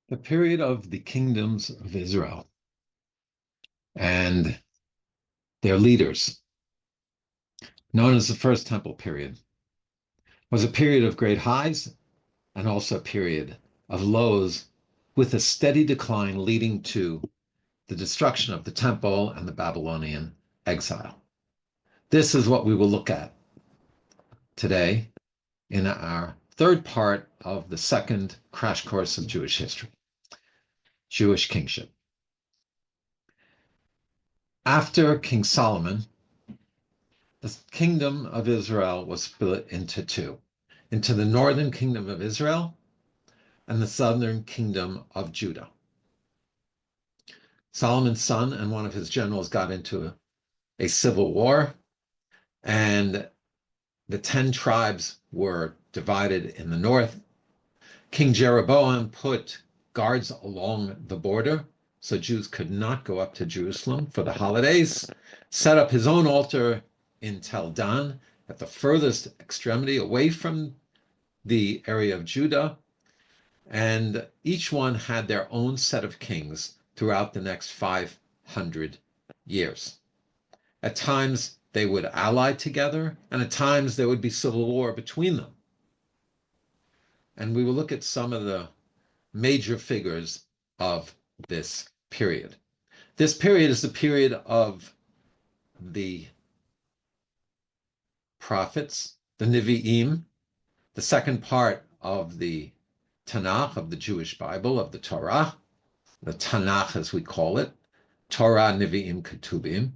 The period of the kingdoms of Israel and their leaders, known as the First Temple period, was a period of great highs and also a period of lows, with a steady decline leading to the destruction of the temple and the Babylonian exile. This is what we will look at today in our third part of the second crash course of Jewish history, Jewish kingship. After King Solomon, the kingdom of Israel was split into two, into the northern kingdom of Israel and the southern kingdom of Judah. Solomon's son and one of his generals got into a civil war, and the 10 tribes were divided in the north. King Jeroboam put guards along the border so Jews could not go up to Jerusalem for the holidays, set up his own altar in Tel Dan at the furthest extremity away from the area of Judah, and each one had their own set of kings throughout the next 500 years. At times they would ally together, and at times there would be civil war between them. And we will look at some of the major figures of this period. This period is the period of the prophets, the Nevi'im, the second part of the Tanakh, of the Jewish Bible, of the Torah, the Tanakh as we call it, Torah, Nevi'im, Ketubim,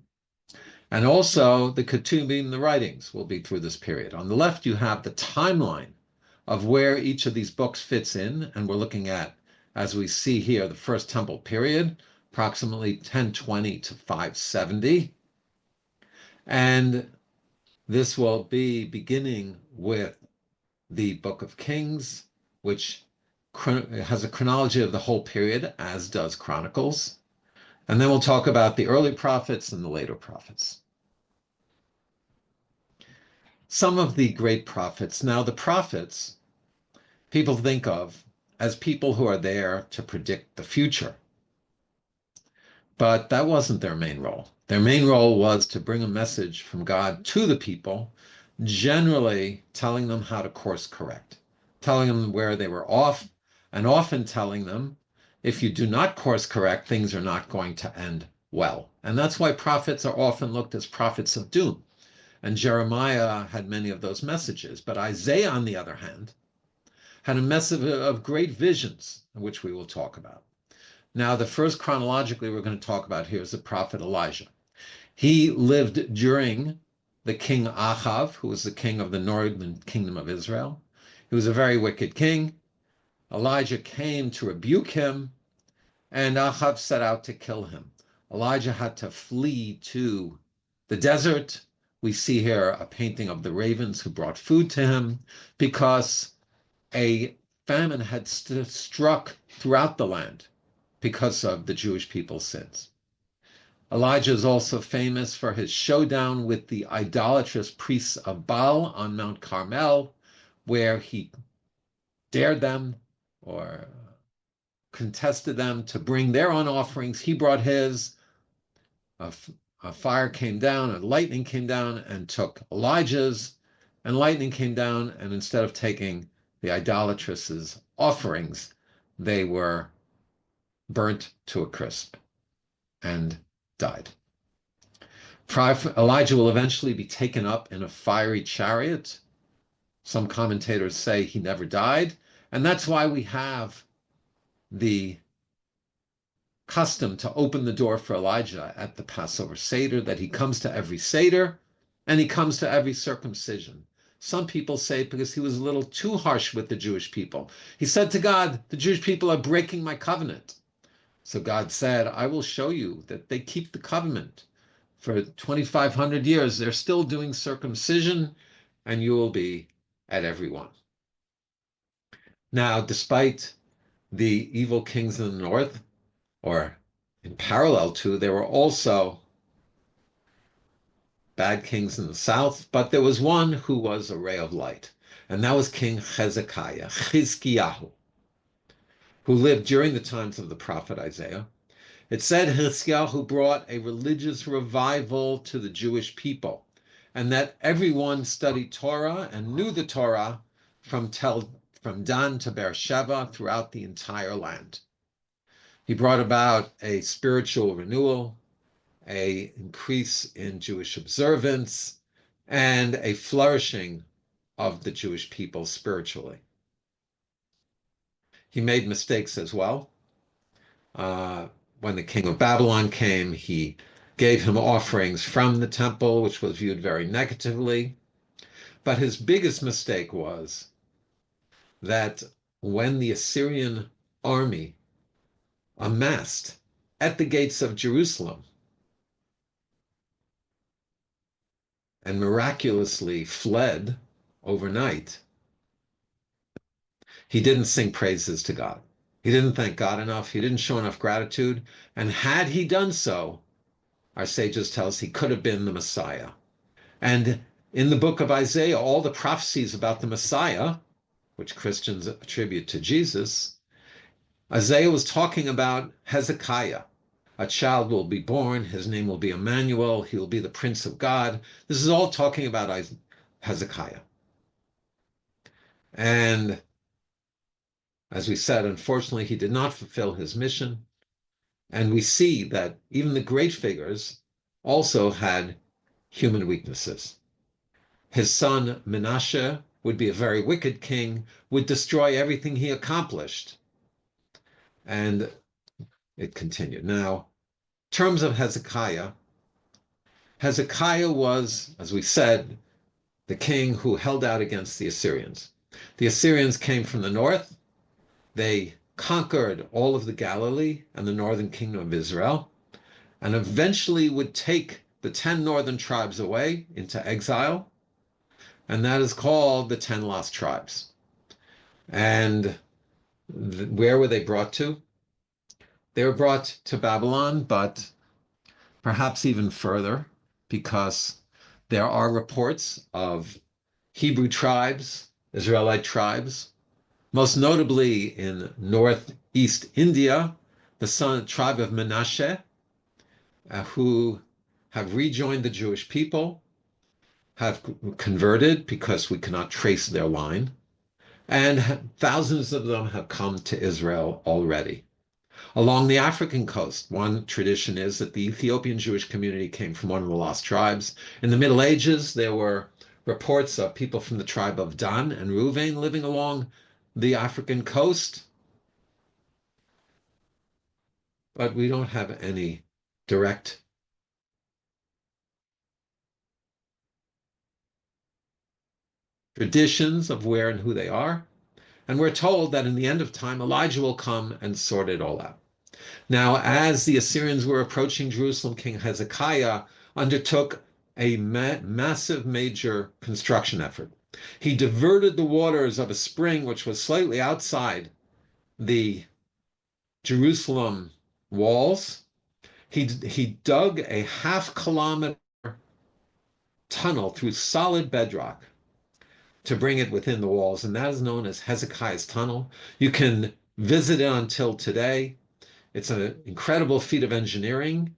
and also the Ketubim, the writings, will be through this period. On the left, you have the timeline of where each of these books fits in, and we're looking at, as we see here, the First Temple period, approximately 1020 to 570. And this will be beginning with the Book of Kings, which has a chronology of the whole period, as does Chronicles. And then we'll talk about the early prophets and the later prophets. Some of the great prophets. Now, the prophets, people think of as people who are there to predict the future. But that wasn't their main role. Their main role was to bring a message from God to the people, generally telling them how to course correct, telling them where they were off, and often telling them, if you do not course correct, things are not going to end well. And that's why prophets are often looked as prophets of doom. And Jeremiah had many of those messages. But Isaiah, on the other hand, had a message of great visions, which we will talk about. Now, the first chronologically we're going to talk about here is the prophet Elijah. He lived during the king Ahav, who was the king of the northern kingdom of Israel. He was a very wicked king. Elijah came to rebuke him, and Ahav set out to kill him. Elijah had to flee to the desert. We see here a painting of the ravens who brought food to him, because a famine had struck throughout the land because of the Jewish people's sins. Elijah is also famous for his showdown with the idolatrous priests of Baal on Mount Carmel, where he dared them or contested them to bring their own offerings. He brought his. A fire came down and lightning came down and took Elijah's, and lightning came down, and instead of taking the idolatress's offerings, they were burnt to a crisp and died. Elijah will eventually be taken up in a fiery chariot. Some commentators say he never died, and that's why we have the custom to open the door for Elijah at the Passover Seder, that he comes to every Seder and he comes to every circumcision. Some people say because he was a little too harsh with the Jewish people. He said to God, the Jewish people are breaking my covenant. So God said, I will show you that they keep the covenant. For 2,500 years, they're still doing circumcision, and you will be at every one. Now, despite the evil kings in the north, or in parallel to, there were also bad kings in the south, but there was one who was a ray of light. and that was King Hezekiah, Chizkiyahu, who lived during the times of the prophet Isaiah. It said Hezekiah brought a religious revival to the Jewish people, and that everyone studied Torah and knew the Torah from Dan to Beersheba throughout the entire land. He brought about a spiritual renewal, an increase in Jewish observance, and a flourishing of the Jewish people spiritually. He made mistakes as well. When the king of Babylon came, he gave him offerings from the temple, which was viewed very negatively. But his biggest mistake was that when the Assyrian army amassed at the gates of Jerusalem and miraculously fled overnight, he didn't sing praises to God. He didn't thank God enough. He didn't show enough gratitude. And had he done so, our sages tell us he could have been the Messiah. And in the book of Isaiah, all the prophecies about the Messiah, which Christians attribute to Jesus, Isaiah was talking about Hezekiah. A child will be born. His name will be Emmanuel. He will be the Prince of God. This is all talking about Hezekiah. And as we said, unfortunately, he did not fulfill his mission. And we see that even the great figures also had human weaknesses. His son Manasseh would be a very wicked king, would destroy everything he accomplished. And it continued. Now, in terms of Hezekiah, Hezekiah was, as we said, the king who held out against the Assyrians. The Assyrians came from the north. They conquered all of the Galilee and the northern kingdom of Israel, and eventually would take the 10 northern tribes away into exile, and that is called the 10 lost tribes. And where were they brought to? They were brought to Babylon, but perhaps even further, because there are reports of Hebrew tribes, Israelite tribes, most notably in northeast India, the tribe of Manasseh, who have rejoined the Jewish people, have converted because we cannot trace their line, and thousands of them have come to Israel already. Along the African coast, one tradition is that the Ethiopian Jewish community came from one of the lost tribes. In the Middle Ages, there were reports of people from the tribe of Dan and Reuven living along the African coast, but we don't have any direct traditions of where and who they are. And we're told that in the end of time, Elijah will come and sort it all out. Now, as the Assyrians were approaching Jerusalem, King Hezekiah undertook a massive major construction effort. He diverted the waters of a spring which was slightly outside the Jerusalem walls. He dug a half-kilometer tunnel through solid bedrock to bring it within the walls, and that is known as Hezekiah's Tunnel. You can visit it until today. It's an incredible feat of engineering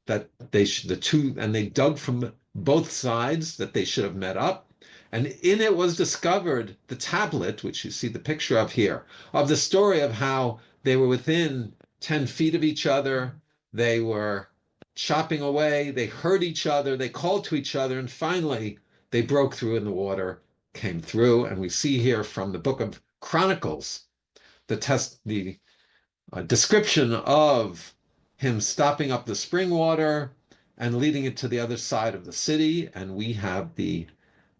that they dug from both sides that they should have met up. And in it was discovered the tablet, which you see the picture of here, of the story of how they were within 10 feet of each other. They were chopping away. They heard each other. They called to each other. And finally, they broke through and the water came through. And we see here from the book of Chronicles, the description of him stopping up the spring water and leading it to the other side of the city. And we have the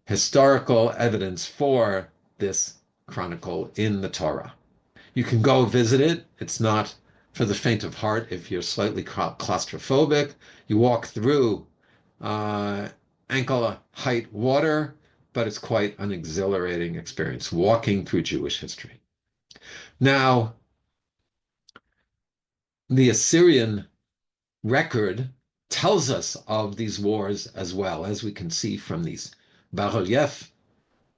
historical evidence for this chronicle in the Torah. You can go visit it. It's not for the faint of heart if you're slightly claustrophobic. You walk through ankle height water, but it's quite an exhilarating experience walking through Jewish history. Now, the Assyrian record tells us of these wars as well, as we can see from these bas-reliefs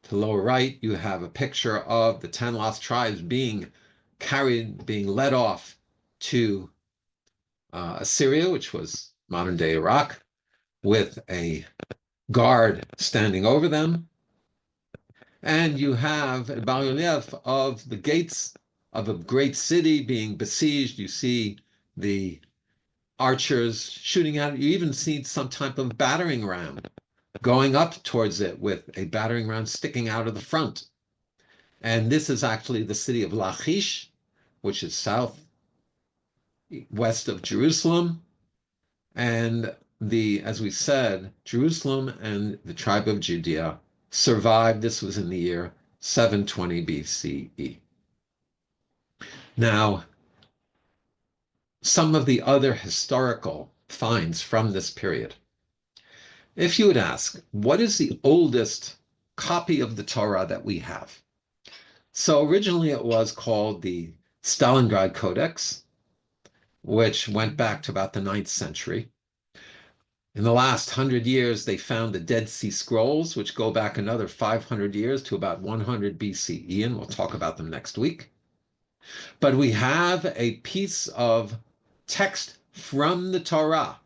To the lower right, you have a picture of the 10 lost tribes being led off to Assyria, which was modern day Iraq, with a guard standing over them. And you have a bas-relief of the gates of a great city being besieged. You see the archers shooting at it. You even see some type of battering ram going up towards it with a battering ram sticking out of the front. And this is actually the city of Lachish, which is southwest of Jerusalem. And as we said, Jerusalem and the tribe of Judea survived. This was in the year 720 BCE. Now, some of the other historical finds from this period. If you would ask, what is the oldest copy of the Torah that we have? So originally it was called the Stalingrad Codex, which went back to about the 9th century. In the last 100 years, they found the Dead Sea Scrolls, which go back another 500 years to about 100 BCE, and we'll talk about them next week. But we have a piece of text from the Torah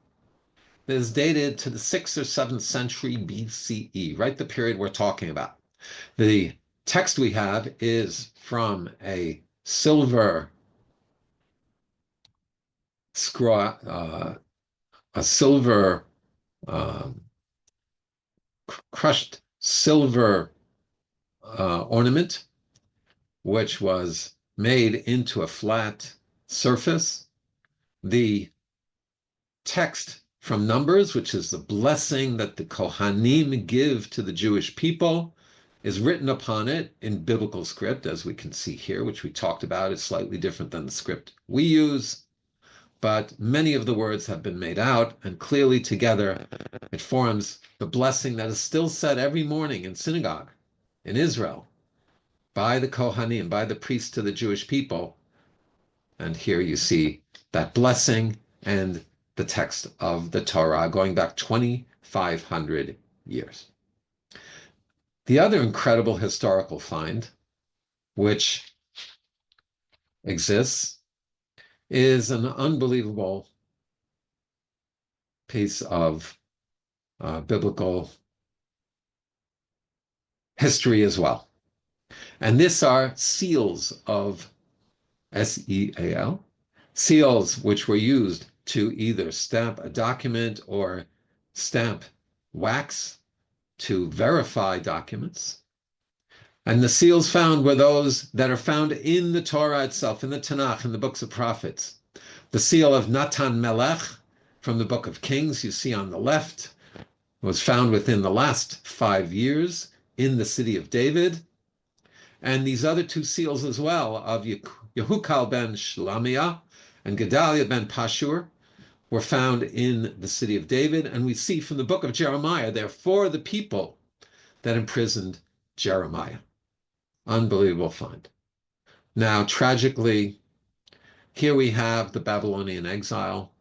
that is dated to the 6th or 7th century BCE, right the period we're talking about. The text we have is from a silver crushed silver ornament, which was made into a flat surface. The text from Numbers, which is the blessing that the Kohanim give to the Jewish people, is written upon it in biblical script, as we can see here, which we talked about is slightly different than the script we use. But many of the words have been made out, and clearly together it forms the blessing that is still said every morning in synagogue in Israel by the Kohanim, by the priests to the Jewish people. And here you see that blessing and the text of the Torah going back 2,500 years. The other incredible historical find, which exists, is an unbelievable piece of biblical history as well. And these are seals of S-E-A-L, seals which were used to either stamp a document or stamp wax to verify documents. And the seals found were those that are found in the Torah itself, in the Tanakh, in the books of prophets. The seal of Natan Melech from the book of Kings, you see on the left, was found within the last 5 years in the city of David. And these other two seals as well of Yehukal ben Shlamiah and Gedaliah ben Pashur were found in the city of David. And we see from the book of Jeremiah, they're for the people that imprisoned Jeremiah. Unbelievable find. Now, tragically, here we have the Babylonian exile.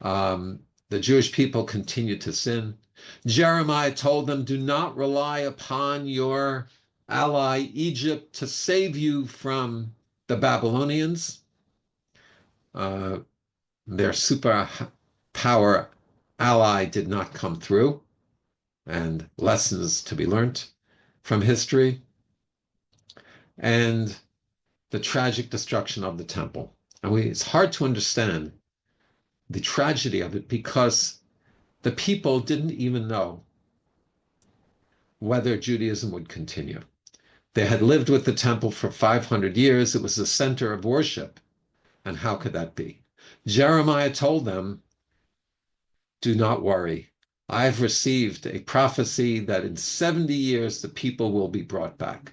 The Jewish people continued to sin. Jeremiah told them, do not rely upon your ally Egypt to save you from the Babylonians. Their superpower ally did not come through, and lessons to be learned from history. And the tragic destruction of the temple. And it's hard to understand the tragedy of it because the people didn't even know whether Judaism would continue. They had lived with the temple for 500 years. It was the center of worship. And how could that be? Jeremiah told them, do not worry. I've received a prophecy that in 70 years the people will be brought back.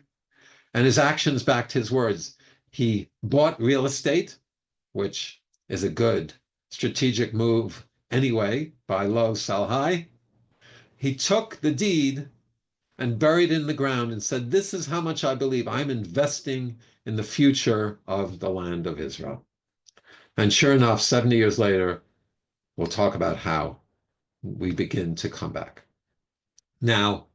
And his actions backed his words. He bought real estate, which is a good strategic move anyway, buy low, sell high. He took the deed and buried it in the ground and said, this is how much I believe I'm investing in the future of the land of Israel. And sure enough, 70 years later, we'll talk about how we begin to come back. Now,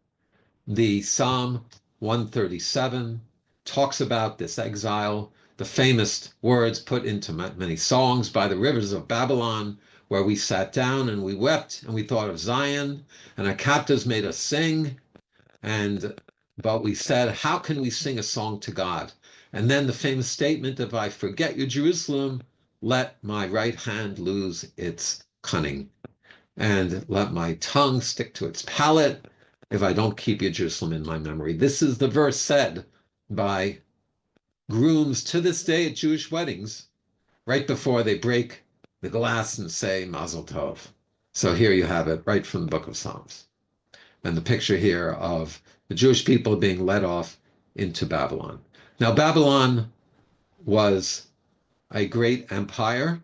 The Psalm 137 talks about this exile, the famous words put into many songs, by the rivers of Babylon, where we sat down and we wept and we thought of Zion, and our captives made us sing. But we said, how can we sing a song to God? And then the famous statement, if I forget you, Jerusalem, let my right hand lose its cunning, and let my tongue stick to its palate, if I don't keep you, Jerusalem, in my memory. This is the verse said by grooms to this day at Jewish weddings, right before they break the glass and say Mazel Tov. So here you have it, right from the book of Psalms. And the picture here of the Jewish people being led off into Babylon. Now, Babylon was a great empire,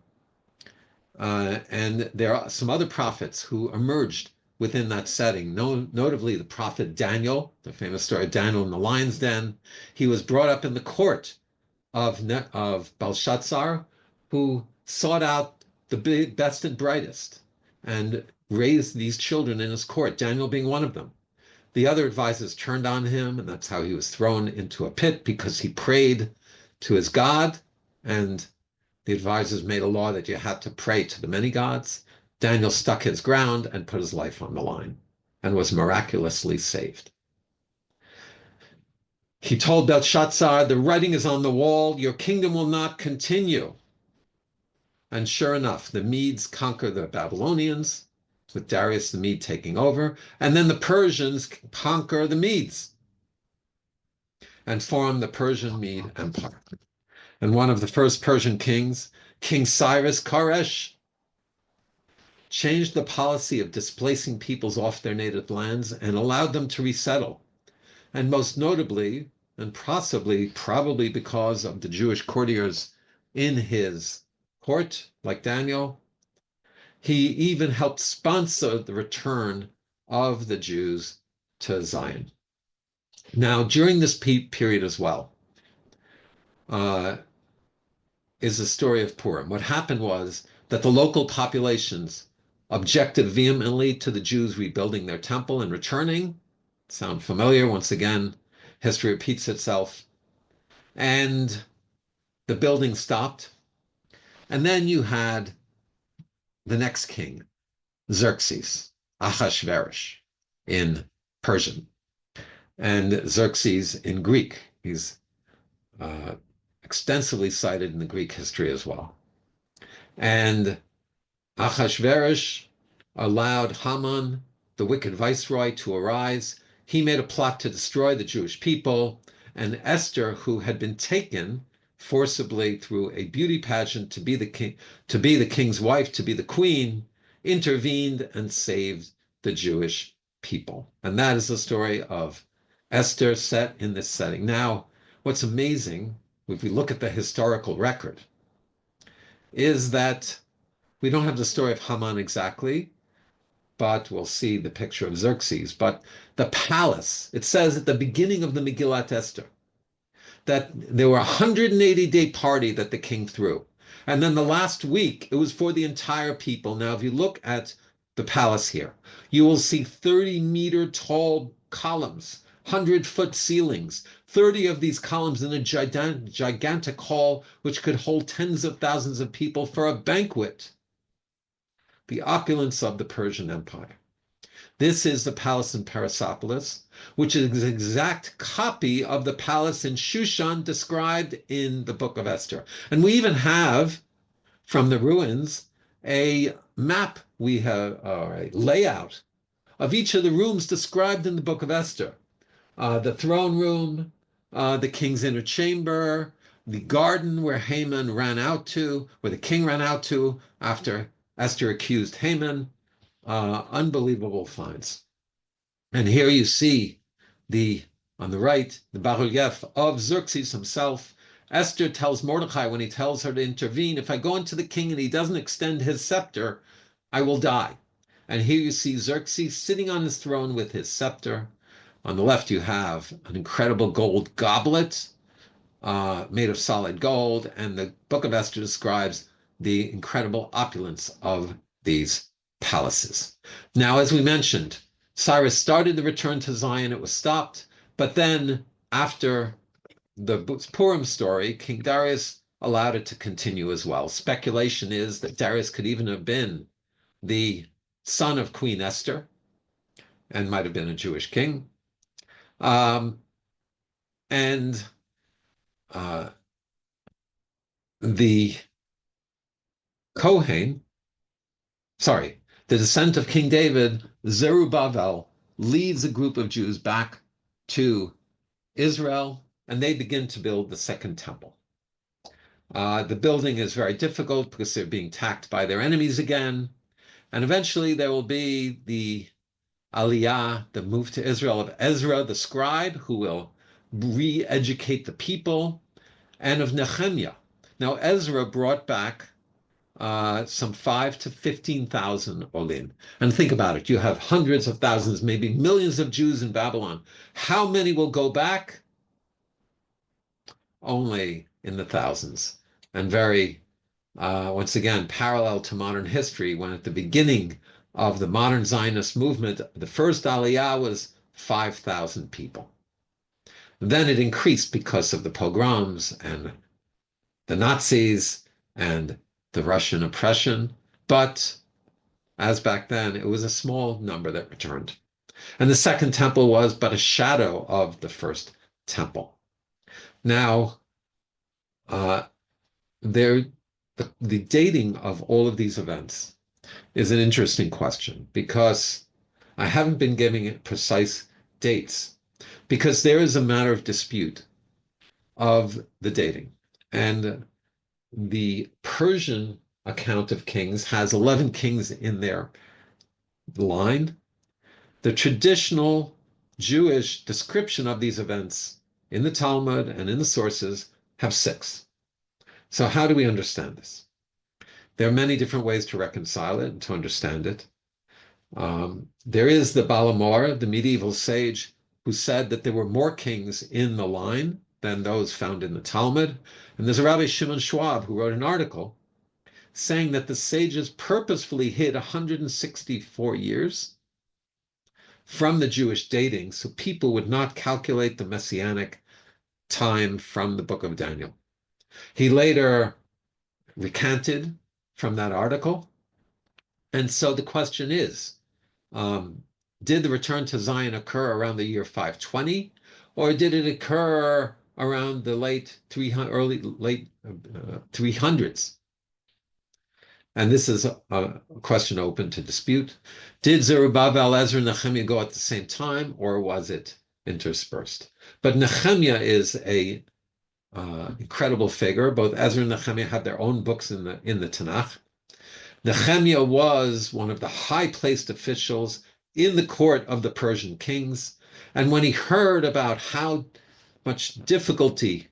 and there are some other prophets who emerged within that setting, notably the prophet Daniel, the famous story of Daniel in the lion's den. He was brought up in the court of Belshazzar, who sought out the best and brightest and raised these children in his court, Daniel being one of them. The other advisors turned on him, and that's how he was thrown into a pit, because he prayed to his God, and the advisors made a law that you had to pray to the many gods. Daniel stuck his ground and put his life on the line and was miraculously saved. He told Belshazzar, the writing is on the wall, your kingdom will not continue. And sure enough, the Medes conquer the Babylonians, with Darius the Mede taking over, and then the Persians conquer the Medes and form the Persian Mede Empire. And one of the first Persian kings, King Cyrus Koresh, changed the policy of displacing peoples off their native lands and allowed them to resettle. And most notably, and probably because of the Jewish courtiers in his court, like Daniel, he even helped sponsor the return of the Jews to Zion. Now, during this period as well, is the story of Purim. What happened was that the local populations objected vehemently to the Jews rebuilding their temple and returning. Sound familiar? Once again, history repeats itself. And the building stopped. And then you had the next king, Xerxes, Ahasuerus in Persian, and Xerxes in Greek. He's extensively cited in the Greek history as well. And Ahasuerus allowed Haman, the wicked viceroy, to arise. He made a plot to destroy the Jewish people, and Esther, who had been taken forcibly through a beauty pageant to be the king's wife, to be the queen, intervened and saved the Jewish people. And that is the story of Esther set in this setting. Now, what's amazing, if we look at the historical record, is that we don't have the story of Haman exactly, but we'll see the picture of Xerxes. But the palace, it says at the beginning of the Megillat Esther, that there were a 180-day party that the king threw. And then the last week, it was for the entire people. Now, if you look at the palace here, you will see 30-meter tall columns, 100-foot ceilings, 30 of these columns in a gigantic hall, which could hold tens of thousands of people for a banquet. The opulence of the Persian Empire. This is the palace in Persepolis, which is an exact copy of the palace in Shushan described in the book of Esther. And we even have, from the ruins, a map, we have a layout of each of the rooms described in the book of Esther. The throne room, the king's inner chamber, the garden where Haman ran out to, where the king ran out to after Esther accused Haman. Unbelievable finds. And here you see on the right, the bas-relief of Xerxes himself. Esther tells Mordecai when he tells her to intervene, if I go into the king and he doesn't extend his scepter, I will die. And here you see Xerxes sitting on his throne with his scepter. On the left, you have an incredible gold goblet made of solid gold. And the book of Esther describes the incredible opulence of these palaces. Now, as we mentioned, Cyrus started the return to Zion. It was stopped. But then after the Purim story, King Darius allowed it to continue as well. Speculation is that Darius could even have been the son of Queen Esther and might have been a Jewish king. Um, and the Kohen, sorry, the descendant of King David, Zerubbabel, leads a group of Jews back to Israel, and they begin to build the second temple. The building is very difficult because they're being attacked by their enemies again. And eventually there will be the Aliyah, the move to Israel of Ezra, the scribe, who will re-educate the people, and of Nehemiah. Now, Ezra brought back some 5 to 15,000 Olim. And think about it. You have hundreds of thousands, maybe millions of Jews in Babylon. How many will go back? Only in the thousands. And very, once again, parallel to modern history, when at the beginning of the modern Zionist movement, the first Aliyah was 5,000 people. Then it increased because of the pogroms and the Nazis and the Russian oppression. But as back then, it was a small number that returned. And the second temple was but a shadow of the first temple. Now, the dating of all of these events is an interesting question because I haven't been giving it precise dates because there is a matter of dispute of the dating. And the Persian account of kings has 11 kings in their line. The traditional Jewish description of these events in the Talmud and in the sources have 6. So how do we understand this? There are many different ways to reconcile it and to understand it. There is the Balamor, the medieval sage, who said that there were more kings in the line than those found in the Talmud. And there's a Rabbi Shimon Schwab who wrote an article saying that the sages purposefully hid 164 years from the Jewish dating so people would not calculate the messianic time from the book of Daniel. He later recanted from that article. And so the question is, did the return to Zion occur around the year 520, or did it occur around the late 300s? And this is a question open to dispute. Did Zerubbabel, Ezra, and Nehemiah go at the same time, or was it interspersed? But Nehemiah is a incredible figure. Both Ezra and Nehemiah had their own books in the Tanakh. Nehemiah was one of the high-placed officials in the court of the Persian kings. And when he heard about how much difficulty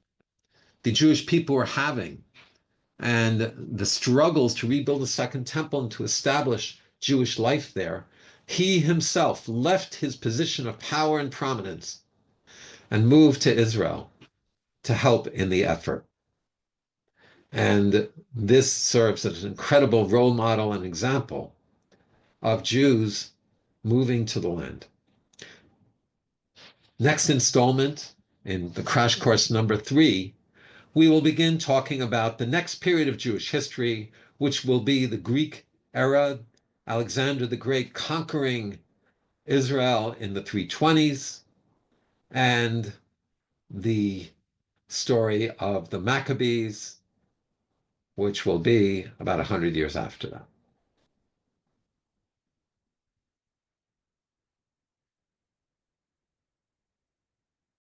the Jewish people were having and the struggles to rebuild the Second Temple and to establish Jewish life there, he himself left his position of power and prominence and moved to Israel to help in the effort. And this serves as an incredible role model and example of Jews moving to the land. Next installment, in the crash course number 3, we will begin talking about the next period of Jewish history, which will be the Greek era, Alexander the Great conquering Israel in the 320s, and the story of the Maccabees, which will be about 100 years after that.